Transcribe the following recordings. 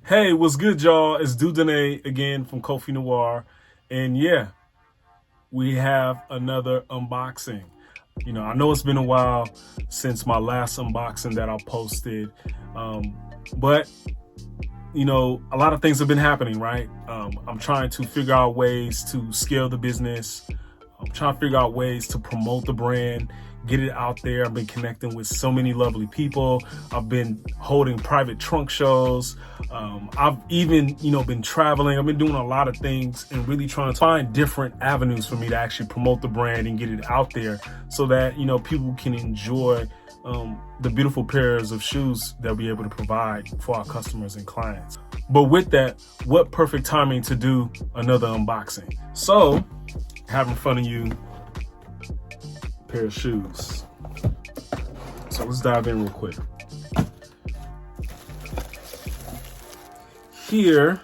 Hey, what's good, y'all? It's Dudene again from KOFFI NOIR. And yeah, we have another unboxing. I know it's been a while since my last unboxing that I posted. But a lot of things have been happening, right? I'm trying to figure out ways to scale the business. I'm trying to figure out ways to promote the brand, get it out there. I've been connecting with so many lovely people. I've been holding private trunk shows. I've even, been traveling. I've been doing a lot of things and really trying to find different avenues for me to actually promote the brand and get it out there so that, people can enjoy the beautiful pairs of shoes that we're able to provide for our customers and clients. But with that, what perfect timing to do another unboxing. So, have in front of you a pair of shoes. So let's dive in real quick. Here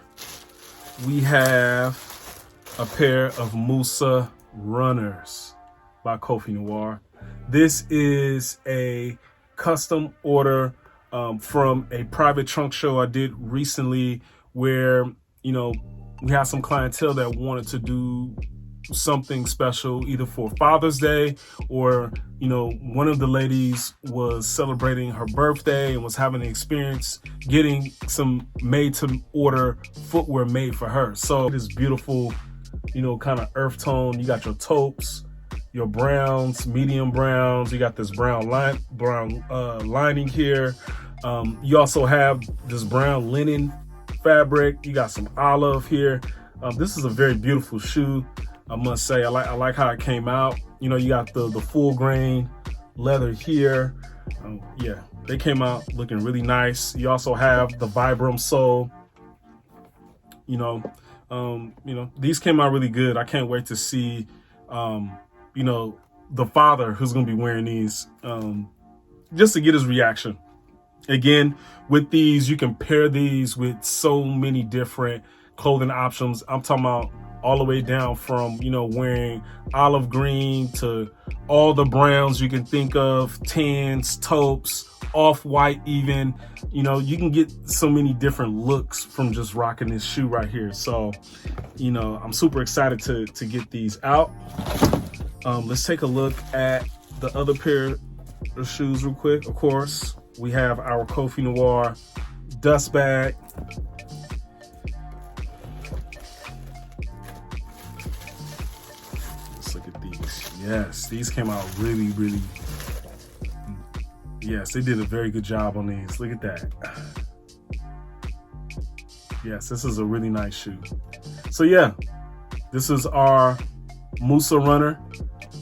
we have a pair of Musa Runners by KOFFI NOIR. This is a custom order from a private trunk show I did recently where, we had some clientele that wanted to do something special either for Father's Day or, one of the ladies was celebrating her birthday and was having an experience getting some made to order footwear made for her. So this beautiful, kind of earth tone. You got your taupes, your browns, medium browns. You got this brown lining here. You also have this brown linen fabric. You got some olive here. This is a very beautiful shoe. I must say, I like how it came out. You got the full grain leather here. Yeah, they came out looking really nice. You also have the Vibram sole. These came out really good. I can't wait to see, the father who's going to be wearing these, just to get his reaction. Again, with these, you can pair these with so many different clothing options. I'm talking about all the way down from, wearing olive green to all the browns you can think of, tans, taupes, off-white even. You can get so many different looks from just rocking this shoe right here. So, I'm super excited to get these out. Let's take a look at the other pair of shoes real quick. Of course, we have our KOFFI NOIR dust bag. Look at these. Yes, these came out really, really. Yes, they did a very good job on these. Look at that. Yes, this is a really nice shoe. So yeah, this is our Musa Runner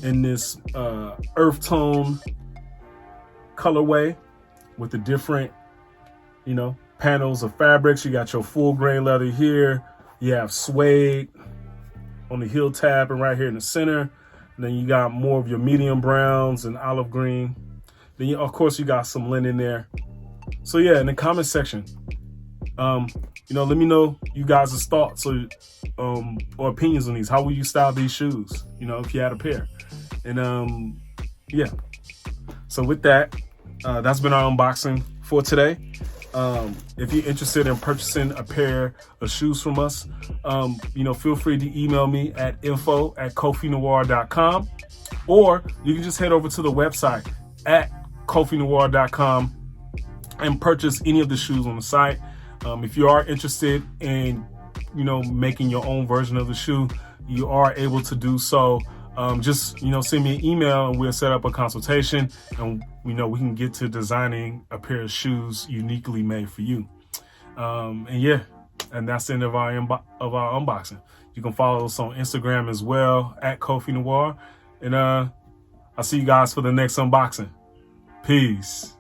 in this earth tone colorway with the different, panels of fabrics. You got your full grain leather here. You have suede on the heel tab and right here in the center. And then you got more of your medium browns and olive green. Then, of course, you got some linen there. So, yeah, in the comment section, let me know you guys' thoughts or opinions on these. How would you style these shoes, if you had a pair? And, yeah. So with that, that's been our unboxing for today. If you're interested in purchasing a pair of shoes from us, feel free to email me at info@koffinoir.com, or you can just head over to the website at koffinoir.com and purchase any of the shoes on the site. If you are interested in, making your own version of the shoe, you are able to do so. Just, send me an email and we'll set up a consultation and, we can get to designing a pair of shoes uniquely made for you. And that's the end of our unboxing. You can follow us on Instagram as well at KOFFI NOIR. And I'll see you guys for the next unboxing. Peace.